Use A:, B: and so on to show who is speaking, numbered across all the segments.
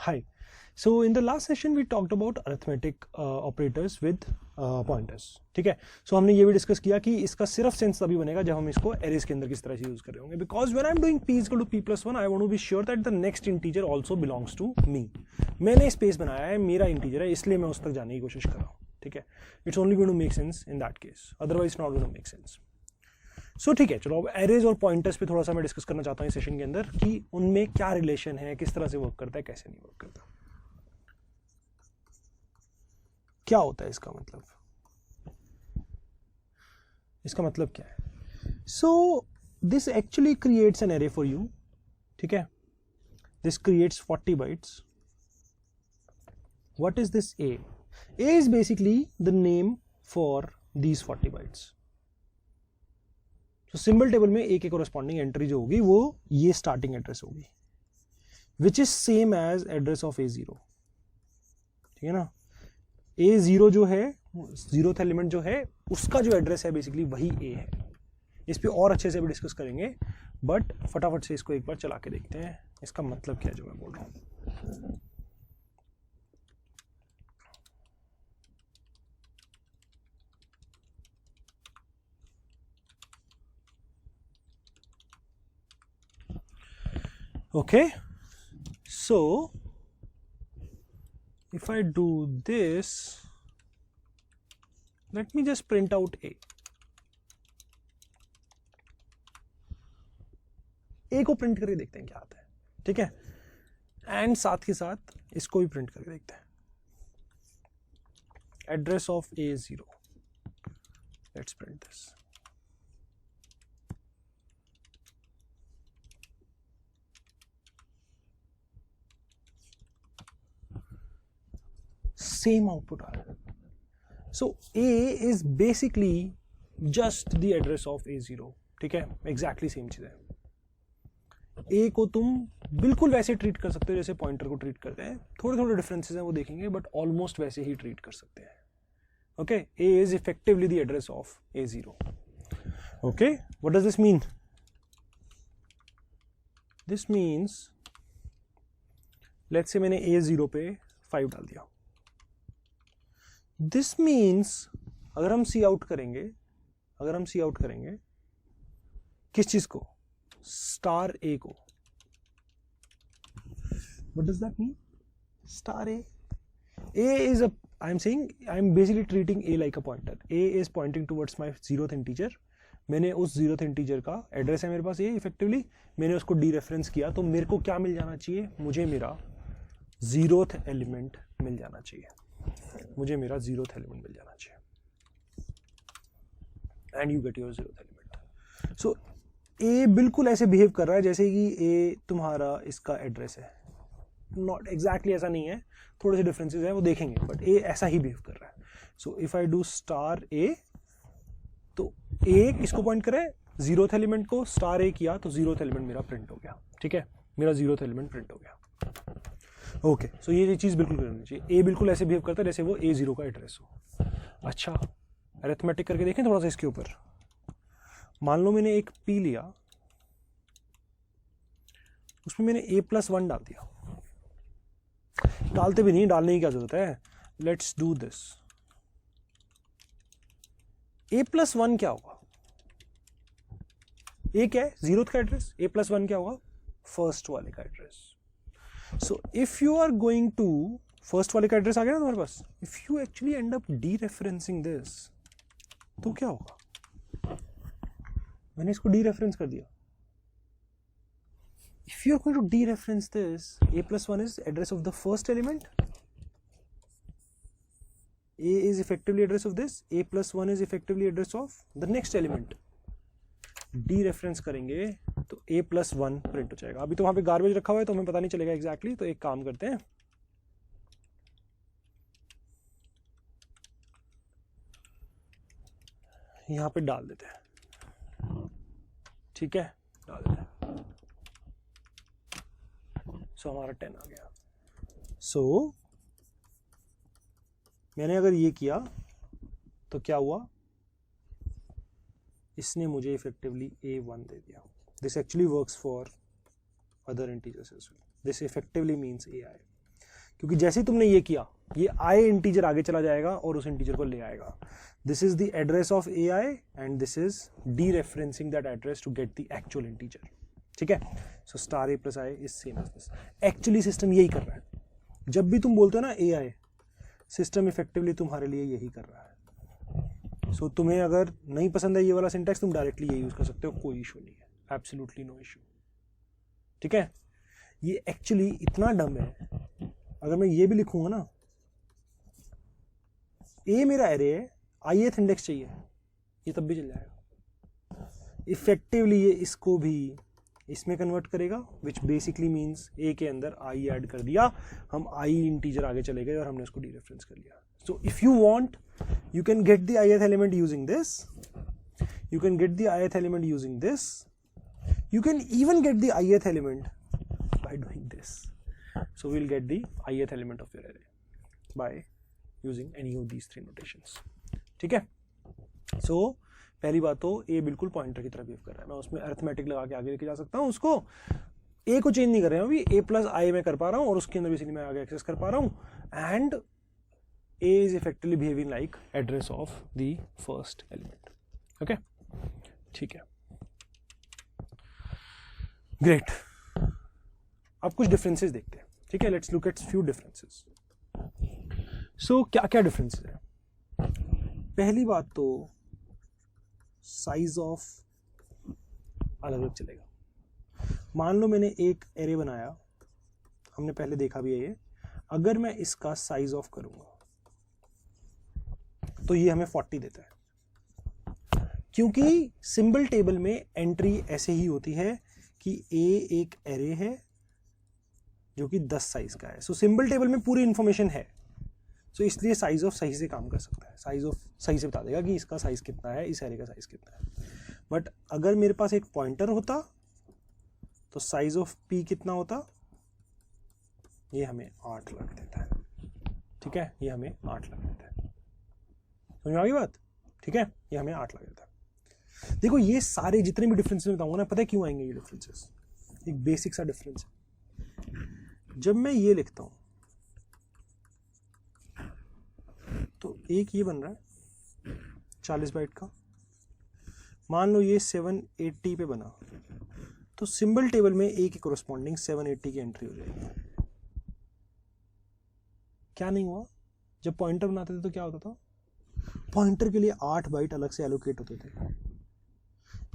A: Hi. So in the last session we talked about arithmetic operators with pointers. ठीक है. So हमने ये भी डिस्कस किया कि इसका सिर्फ सेंस तभी बनेगा जब हम इसको एरेज के अंदर किस तरह से यूज कर रहे होंगे. Because when I'm doing p equal to p plus 1, I want to be sure that the next integer also belongs to me. मैंने स्पेस बनाया है, मेरा इंटीजर है, इसलिए मैं उस तक जाने की कोशिश कर रहा हूँ. ठीक है. It's only going to make sense in that case. Otherwise, not going to make sense. सो ठीक है, चलो अब एरेज और पॉइंटर्स पे थोड़ा सा मैं डिस्कस करना चाहता हूँ इस सेशन के अंदर कि उनमें क्या रिलेशन है, किस तरह से वर्क करता है, कैसे नहीं वर्क करता, क्या होता है इसका मतलब. इसका मतलब क्या है. So this actually creates an array for you. ठीक है, this creates 40 bytes. What is this A? A is basically the name for these 40 bytes. तो सिंबल टेबल में ए के कोरेस्पॉन्डिंग एंट्री जो होगी वो ये स्टार्टिंग एड्रेस होगी, which is same as address of A0. ठीक है ना. A0 जो है, 0th एलिमेंट जो है, उसका जो एड्रेस है बेसिकली वही ए है. इस पे और अच्छे से भी डिस्कस करेंगे, बट फटाफट से इसको एक बार चला के देखते हैं इसका मतलब क्या है जो मैं बोल रहा हूं. Okay, so if I do this, let me just print out A. A को प्रिंट करके देखते हैं क्या आता है. ठीक है, एंड साथ के साथ इसको भी प्रिंट करके देखते हैं. Address of A0. Let's print this. Same output are. So A is basically just the address of A0. ठीक है, exactly same चीज है. A को तुम बिल्कुल वैसे ट्रीट कर सकते हो जैसे पॉइंटर को ट्रीट करते हैं. थोड़े थोड़े डिफरेंसेस हैं वो देखेंगे, बट ऑलमोस्ट वैसे ही ट्रीट कर सकते हैं. Okay, A is effectively the address of A0. Okay, what does this mean? This means let's say मैंने A0 पे 5 डाल दिया. दिस मीन्स अगर हम सी आउट करेंगे किस चीज को? स्टार ए को. What does that mean? Star A. A is a, I am saying, I am basically treating A like a pointer. A is pointing towards my 0th integer. मैंने उस 0th integer का address है मेरे पास ए. Effectively मैंने उसको D reference किया, तो मेरे को क्या मिल जाना चाहिए? मुझे मेरा 0th एलिमेंट मिल जाना चाहिए. मुझे मेरा 0th एलिमेंट मिल जाना चाहिए. And you get your 0th element. So a बिल्कुल ऐसे बिहेव कर रहा है जैसे कि ए तुम्हारा इसका एड्रेस है. नॉट एग्जैक्टली ऐसा नहीं है, थोड़े से डिफरेंसेस हैं वो देखेंगे, बट ए ऐसा ही बिहेव कर रहा है. So if I do star a, तो ए किसको पॉइंट करे? 0th एलिमेंट को. स्टार ए किया तो 0th एलिमेंट मेरा प्रिंट हो गया. ठीक है, मेरा 0th एलिमेंट प्रिंट हो गया. ओके, सो ये चीज बिल्कुल करनी चाहिए. ए बिल्कुल ऐसे बिहेव करता है जैसे वो A0 का एड्रेस हो. अच्छा, अरिथमेटिक करके देखें थोड़ा सा इसके ऊपर. मान लो मैंने एक P लिया, उसमें मैंने A+1 डाल दिया. डालते भी नहीं, डालने की क्या जरूरत है. Let's do this. A+1 क्या होगा? A क्या है? 0th का एड्रेस. A+1 क्या होगा? फर्स्ट वाले का address. So if you are going to first वाले का एड्रेस आ गया ना तुम्हारे पास. If you actually end up dereferencing this, तो क्या होगा? मैंने इसको dereference कर दिया. If you are going to dereference this, A+1 is address of the first element. A is effectively address of this. A+1 is effectively address of the next element. Dereference करेंगे तो A+1 print हो जाएगा. अभी तो वहां पे garbage रखा हुआ है तो हमें पता नहीं चलेगा एग्जैक्टली. तो एक काम करते हैं, यहां पे डाल देते हैं. ठीक है, डाल देते हैं. सो हमारा 10 आ गया. सो मैंने अगर ये किया तो क्या हुआ? इसने मुझे इफेक्टिवली A1 दे दिया. This actually works for other integers as well. This effectively means AI. क्योंकि जैसे ही तुमने ये किया, ये i इंटीजर आगे चला जाएगा और उस इंटीजर को ले आएगा. This is the address of ai and this is dereferencing that address to get the actual integer. ठीक है. So star a plus i is same as this. Actually system यही कर रहा है. जब भी तुम बोलते हो ना ai, सिस्टम इफेक्टिवली तुम्हारे लिए यही कर रहा है. सो तुम्हें अगर नहीं पसंद है ये वाला सिंटैक्स, तुम डायरेक्टली ये यूज कर सकते हो, कोई इशू नहीं है, एब्सोल्युटली नो इशू. ठीक है. ये एक्चुअली इतना डम है, अगर मैं ये भी लिखूंगा ना, a मेरा एरे है, ith इंडेक्स चाहिए, ये तब भी चल जाएगा. इफेक्टिवली ये इसको भी इसमें कन्वर्ट करेगा, विच बेसिकली मीन्स a के अंदर i ऐड कर दिया, हम i इंटीजर आगे चले गए और हमने उसको डीरेफरेंस कर लिया. So if you want, you can get the ith element using this. You can get the ith element using this. You can even get the ith element by doing this. So we'll get the ith element of your array by using any of these three notations. ठीक है. So पहली बात तो a बिल्कुल pointer की तरह behave कर रहा है. मैं उसमें अरिथमेटिक लगा के आगे लेके जा सकता हूँ उसको. a को चेंज नहीं कर रहे हैं अभी, a प्लस i मैं कर पा रहा हूँ और उसके अंदर बेसिकली मैं आगे एक्सेस कर पा रहा हूँ. And a is effectively behaving like address of the first element. Okay, ठीक है. Great. अब कुछ differences देखते हैं. ठीक है, let's look at few differences. So क्या क्या differences है? पहली बात तो size of अलग अलग चलेगा. मान लो मैंने एक array बनाया, हमने पहले देखा भी है ये. अगर मैं इसका size of करूंगा तो ये हमें 40 देता है, क्योंकि सिंबल टेबल में एंट्री ऐसे ही होती है कि a एक एरे है जो कि 10 साइज का है. सो सिंबल टेबल में पूरी इंफॉर्मेशन है, सो इसलिए साइज ऑफ सही से काम कर सकता है. साइज ऑफ सही से बता देगा कि इसका साइज कितना है, इस एरे का साइज कितना है. बट अगर मेरे पास एक पॉइंटर होता तो साइज ऑफ p कितना होता, ये हमें 8 लग देता है. ठीक है, ये हमें 8 लग देता है. समझ आ गई बात. ठीक है, ये हमें 8 लग देता है. देखो ये सारे जितने भी डिफरेंसेस बताऊंगा ना, पता है क्यों आएंगे ये डिफरेंसेस? एक बेसिक सा डिफरेंस है. जब मैं ये लिखता हूं तो एक ये बन रहा है 40 बाइट का. मान लो ये 780 पे बना, तो सिंबल टेबल में a के कोरस्पॉन्डिंग 780 की एंट्री हो जाएगी. क्या नहीं हुआ? जब पॉइंटर बनाते थे तो क्या होता था? पॉइंटर के लिए 8 बाइट अलग से एलोकेट होते थे.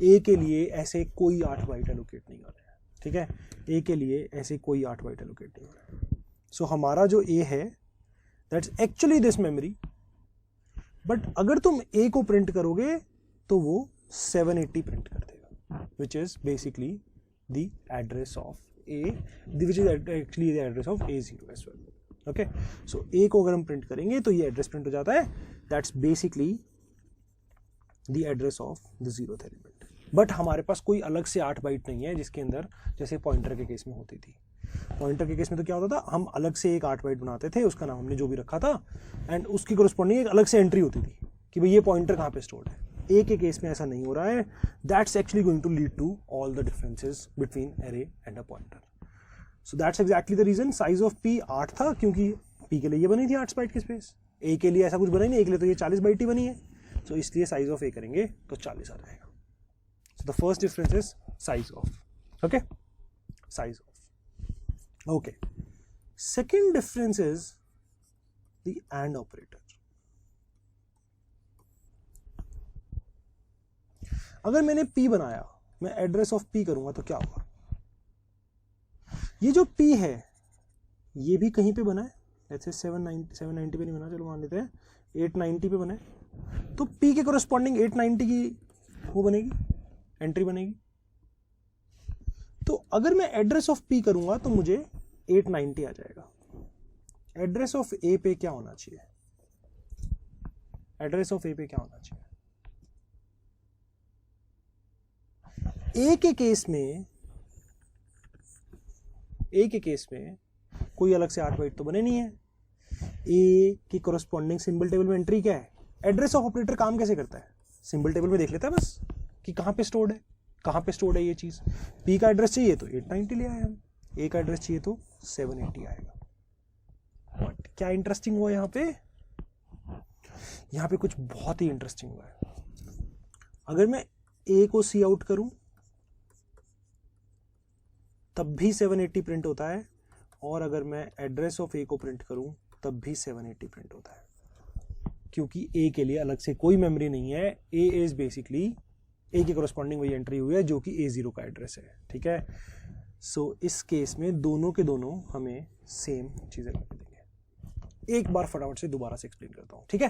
A: a के लिए ऐसे कोई 8 बाइट एलोकेट नहीं हो रहा है. ठीक है, a के लिए ऐसे कोई 8 बाइट एलोकेट नहीं हो रहा है. सो हमारा जो a है that's actually this memory, but अगर तुम a को प्रिंट करोगे तो वो 780 प्रिंट कर देगा, which is basically the address of a, which is actually the address of a0 as well. Okay, so a को अगर हम प्रिंट करेंगे तो ये एड्रेस प्रिंट हो जाता है. That's basically the address of the 0th element. But हमारे पास कोई अलग से 8 बाइट नहीं है जिसके अंदर, जैसे पॉइंटर के केस में होती थी. पॉइंटर के केस में तो क्या होता था, हम अलग से एक 8 बाइट बनाते थे, उसका नाम हमने जो भी रखा था, एंड उसकी कोरस्पॉन्डिंग एक अलग से एंट्री होती थी कि भाई ये पॉइंटर कहाँ पे स्टोर्ड है. a के केस में ऐसा नहीं हो रहा है. That's actually going to lead to all the differences between array and a pointer. So that's exactly the reason size of p 8 था, क्योंकि p के लिए ये बनी थी 8 बाइट की स्पेस. a के लिए ऐसा कुछ बना ही नहीं, a के लिए तो ये 40 बाइट ही बनी है. सो इसलिए साइज ऑफ a करेंगे तो 40 आ जाएगा. So the first difference is size of. Okay, size of. Okay, second difference is the end operator. अगर मैंने p बनाया, मैं एड्रेस ऑफ p करूंगा तो क्या होगा? ये जो p है ये भी कहीं पे बना है, जैसे 790 पे नहीं बना, चलो मान लेते हैं 890 पे बना है, तो p के कोरस्पॉन्डिंग 890 की वो बनेगी, एंट्री बनेगी. तो अगर मैं एड्रेस ऑफ p करूंगा तो मुझे 890 आ जाएगा. एड्रेस ऑफ a पे क्या होना चाहिए? एड्रेस ऑफ a पे क्या होना चाहिए? a के केस में कोई अलग से 8 बाइट तो बने नहीं है. a की कोरस्पॉन्डिंग सिंबल टेबल में एंट्री क्या है? एड्रेस ऑफ ऑपरेटर काम कैसे करता है? सिंबल टेबल में देख लेता है बस कि कहां पे स्टोर्ड है, कहां पे स्टोर्ड है ये चीज. p का एड्रेस चाहिए तो 890 ले आए हम, a का एड्रेस चाहिए तो 780 आएगा. क्या इंटरेस्टिंग हुआ यहाँ पे? यहाँ पे कुछ बहुत ही इंटरेस्टिंग हुआ है। अगर मैं ए को सी आउट करूं तब भी 780 प्रिंट होता है, और अगर मैं एड्रेस ऑफ ए को प्रिंट करूं तब भी 780 प्रिंट होता है, क्योंकि ए के लिए अलग से कोई मेमोरी नहीं है। ए इज बेसिकली ए के कोरस्पॉन्डिंग वही एंट्री हुई है जो कि A0 का एड्रेस है, ठीक है। सो इस केस में दोनों के दोनों हमें सेम चीजें करके देंगे। एक बार फटाफट से दोबारा से एक्सप्लेन करता हूं, ठीक है।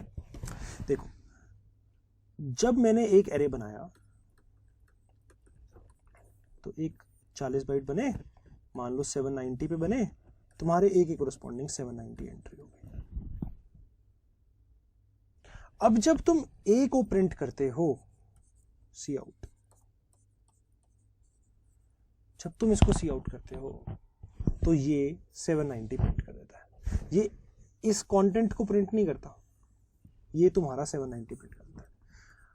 A: देखो, जब मैंने एक एरे बनाया तो एक 40 बाइट बने, मान लो 790 पे बने, तुम्हारे ए के कोरस्पॉन्डिंग 790 एंट्री हो गई। अब जब तुम ए को प्रिंट करते हो सी आउट, जब तुम इसको सी आउट करते हो तो ये 790 प्रिंट कर देता है। ये इस कंटेंट को प्रिंट नहीं करता, ये तुम्हारा 790 प्रिंट कर देता है।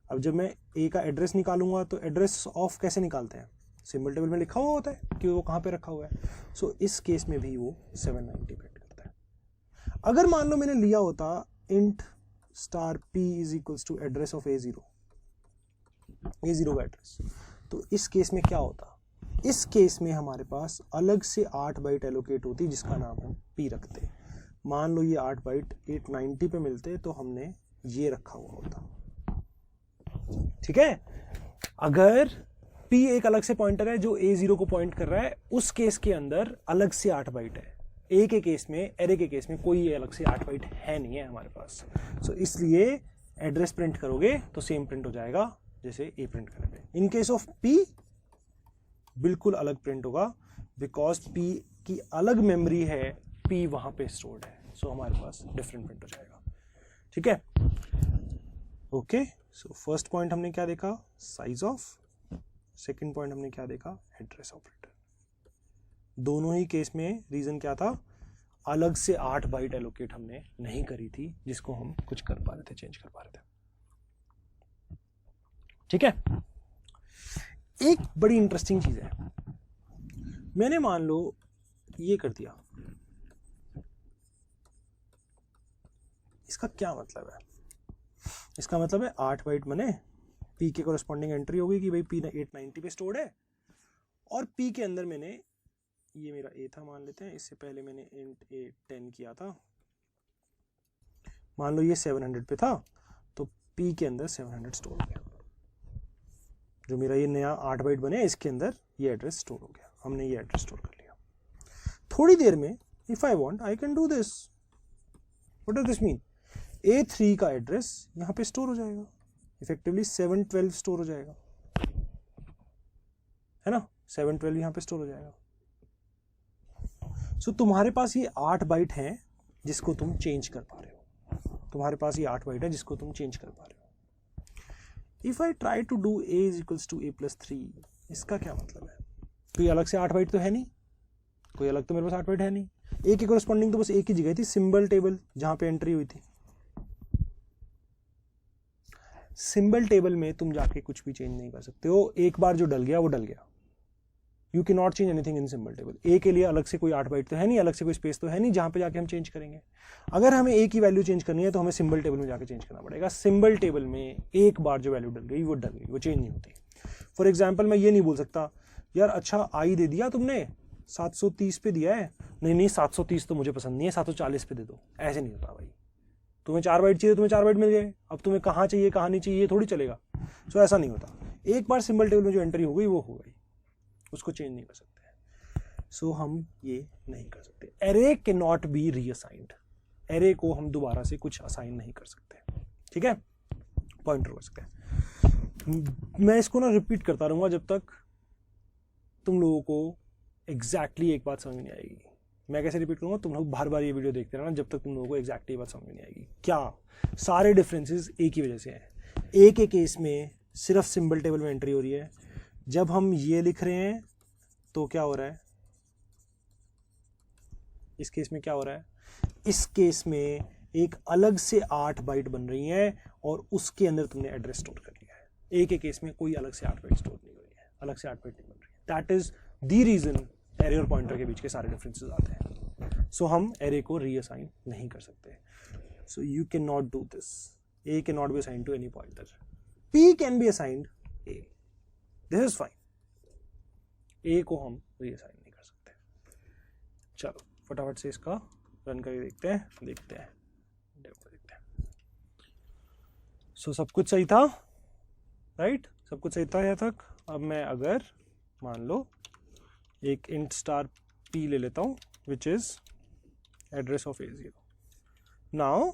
A: अब जब मैं ए का एड्रेस निकालूंगा तो एड्रेस ऑफ कैसे निकालते हैं? सिंबल टेबल में लिखा हुआ होता है कि वो कहां पे रखा हुआ है। सो इस केस में भी वो 790 प्रिंट करता है। अगर मान लो मैंने लिया होता int star p is equals to address of A0 का एड्रेस, तो इस केस में क्या होता? इस केस में हमारे पास अलग से 8 बाइट एलोकेट होती जिसका नाम हम p रखते। मान लो ये 8 बाइट 890 पे मिलते तो हमने ये रखा हुआ होता, ठीक है। अगर p एक अलग से पॉइंटर है जो A0 को पॉइंट कर रहा है, उस केस के अंदर अलग से 8 बाइट है। ए के केस में, एरे के केस में कोई अलग से 8 बाइट है नहीं है हमारे पास। सो इसलिए एड्रेस प्रिंट करोगे तो सेम प्रिंट हो जाएगा जैसे ए प्रिंट करेंगे। इन केस ऑफ पी बिल्कुल अलग प्रिंट होगा, बिकॉज पी की अलग मेमोरी है, पी वहां पे स्टोर्ड है। सो हमारे पास डिफरेंट प्रिंट हो जाएगा, ठीक है। ओके, सो फर्स्ट पॉइंट हमने क्या देखा? Size of. सेकेंड पॉइंट हमने क्या देखा? Address of return. दोनों ही केस में रीजन क्या था? अलग से 8 बाइट एलोकेट हमने नहीं करी थी, जिसको हम कुछ कर पा रहे थे, चेंज कर पा रहे थे, ठीक है। एक बड़ी इंटरेस्टिंग चीज है, मैंने मान लो ये कर दिया, इसका क्या मतलब है? इसका मतलब है 8 बाइट बने, पी के कोरस्पॉन्डिंग एंट्री होगी कि भाई पी 890 पे स्टोर्ड है, और पी के अंदर मैंने, ये मेरा ए था मान लेते हैं, इससे पहले मैंने इंट ए 10 किया था, मान लो ये 700 पे था, तो पी के अंदर 700 स्टोर हो गया। जो मेरा ये नया 8 बाइट बने, इसके अंदर ये एड्रेस स्टोर हो गया, हमने ये एड्रेस स्टोर कर लिया। थोड़ी देर में if I want I can do this. What does this mean? A3 का एड्रेस यहां पे स्टोर हो जाएगा, इफेक्टिवली 712 स्टोर हो जाएगा, है ना। 712 यहां पे स्टोर हो जाएगा। सो तुम्हारे पास ये 8 बाइट है जिसको तुम चेंज कर पा रहे हो, तुम्हारे पास ये 8 बाइट है जिसको तुम चेंज कर पा रहे हो। If I try to do a is equals to a+3, इसका क्या मतलब है? कोई अलग से 8 बाइट तो है नहीं, कोई अलग तो मेरे पास 8 बाइट है नहीं। ए के कोरस्पॉन्डिंग तो बस एक ही जगह थी, सिंबल टेबल जहां पे एंट्री हुई थी। सिंबल टेबल में तुम जाके कुछ भी चेंज नहीं कर सकते हो, एक बार जो डल गया वो डल गया। You can not change anything in symbol table. A के लिए अलग से कोई 8 बाइट तो है नहीं, अलग से कोई स्पेस तो है नहीं जहां पे जाके हम चेंज करेंगे। अगर हमें ए की वैल्यू चेंज करनी है तो हमें सिंबल टेबल में जाके चेंज करना पड़ेगा। सिंबल टेबल में एक बार जो वैल्यू डल गई वो डल गई, वो चेंज नहीं होती। फॉर एग्जाम्पल मैं ये नहीं बोल सकता यार अच्छा आई दे दिया तुमने 730 पे दिया है, नहीं 730 तो मुझे पसंद नहीं है, 740 पे दे दो। ऐसे नहीं होता भाई, तुम्हें 4 बाइट चाहिए, तुम्हें 4 बाइट मिल गए, अब तुम्हें कहाँ चाहिए कहाँ नहीं चाहिए ये थोड़ी चलेगा। सो ऐसा नहीं होता, एक बार सिंबल टेबल में जो एंट्री हो गई वो हो गई, उसको चेंज नहीं कर सकते। सो हम ये नहीं कर सकते। Array can not be reassigned, array को हम दोबारा से कुछ असाइन नहीं कर सकते, ठीक है। पॉइंटर कर सकते हैं। मैं इसको ना रिपीट करता रहूंगा जब तक तुम लोगों को एग्जैक्टली एक बात समझ नहीं आएगी। मैं कैसे रिपीट करूंगा? तुम लोग बार बार ये वीडियो देखते रहना जब तक तुम लोगों को एग्जैक्टली बात समझ नहीं आएगी। क्या सारे डिफरेंसेस एक ही वजह से हैं। ए के केस में सिर्फ सिंबल टेबल में एंट्री हो रही है, जब हम ये लिख रहे हैं तो क्या हो रहा है? इस केस में क्या हो रहा है? इस केस में एक अलग से 8 बाइट बन रही है और उसके अंदर तुमने एड्रेस स्टोर कर लिया है। ए के केस में कोई अलग से 8 बाइट स्टोर नहीं हो रही है, अलग से 8 बाइट नहीं बन रही है। That is the reason array और पॉइंटर के बीच के सारे डिफरेंसेस आते हैं। सो हम एरे को रीअसाइन नहीं कर सकते. So you can not do this. A can not be assign to any pointer. P can be assigned A. This is fine. A को हम रीअसाइन नहीं कर सकते. चलो फटाफट से इसका रन करके देखते हैं. सो सब कुछ सही था, राइट? सब कुछ सही था यहाँ तक. अब मैं अगर मान लो एक इंट स्टार p ले लेता हूँ which is address of a0. Now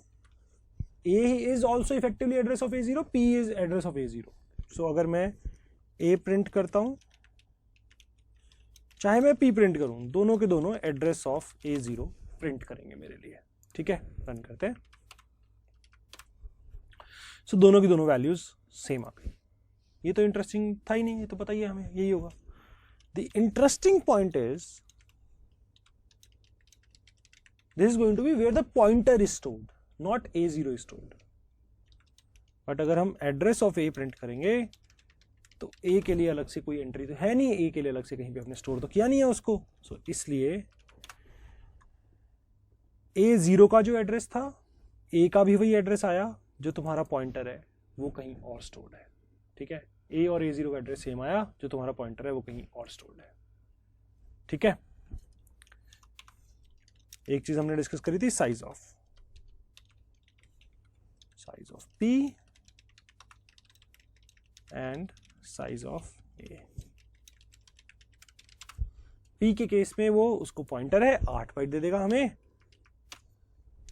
A: a is also effectively address of a0, p is address of a0. सो अगर मैं a प्रिंट करता हूँ चाहे मैं p प्रिंट करूँ, दोनों के दोनों एड्रेस ऑफ a0 प्रिंट करेंगे मेरे लिए. ठीक है, रन करते हैं. सो दोनों की दोनों वैल्यूज सेम आ गई. ये तो इंटरेस्टिंग था ही नहीं, ये तो पता ही है हमें यही होगा. The interesting point is this is going to be where the pointer is stored, not a0 is stored. But अगर हम एड्रेस ऑफ a प्रिंट करेंगे तो a के लिए अलग से कोई एंट्री तो है नहीं, a के लिए अलग से कहीं पे हमने स्टोर तो किया नहीं है उसको. सो इसलिए a0 का जो एड्रेस था, a का भी वही एड्रेस आया, जो तुम्हारा पॉइंटर है वो कहीं और स्टोर्ड है. ठीक है, a और a0 का एड्रेस सेम आया, जो तुम्हारा पॉइंटर है वो कहीं और स्टोर्ड है. ठीक है, एक चीज हमने डिस्कस करी थी, size of p and size of a. p के केस में वो उसको पॉइंटर है 8 बाइट दे देगा हमें,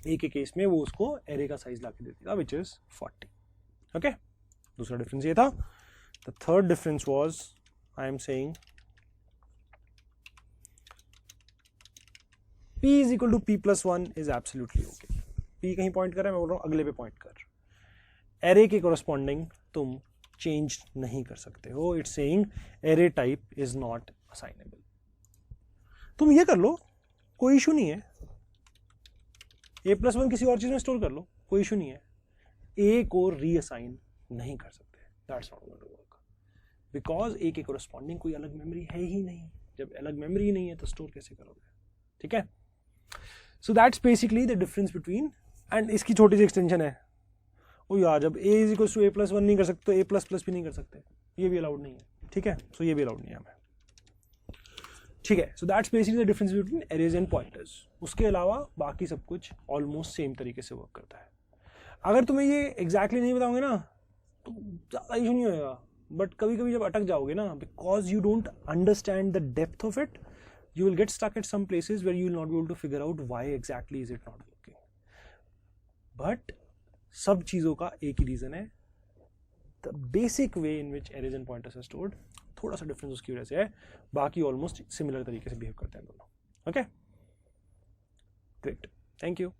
A: a के केस में वो उसको एरे का साइज लाके दे देगा विच इज 40. ओके, दूसरा डिफरेंस ये था. The third difference was I am saying p is equal to p+1 is absolutely okay. p कहीं पॉइंट कर रहा है, मैं बोल रहा हूं अगले पे पॉइंट कर. एरे के कोरस्पॉन्डिंग तुम चेंज नहीं कर सकते हो. It's saying array type is not assignable. तुम ये कर लो, कोई इशू नहीं है. a+1 किसी और चीज में स्टोर कर लो, कोई इशू नहीं है. a को रीअसाइन नहीं कर सकते. That's not going to work because a के कोरस्पॉन्डिंग कोई अलग मेमोरी है ही नहीं. जब अलग मेमोरी ही नहीं है तो स्टोर कैसे करोगे? ठीक है, so that's basically the difference between. And इसकी छोटी सी एक्सटेंशन है, ओ यार जब a is equal to a+1 नहीं कर सकते तो a++ भी नहीं कर सकते, ये भी अलाउड नहीं है. ठीक है, सो ये भी अलाउड नहीं है हमें. ठीक है, so that's basically the difference between arrays and pointers. उसके अलावा बाकी सब कुछ ऑलमोस्ट सेम तरीके से वर्क करता है. अगर तुम्हें ये एग्जैक्टली नहीं बताओगे ना तो ज़्यादा इशू नहीं होएगा. बट कभी कभी जब अटक जाओगे ना, because you don't understand the depth of it, you will get stuck at some places where you will not be able to figure out why exactly is it not working. But सब चीज़ों का एक ही reason है, the basic way in which arrays and pointers are stored. थोड़ा सा difference उसकी वजह से है, बाकी ऑलमोस्ट सिमिलर तरीके से बिहेव करते हैं दोनों. Okay, great, thank you.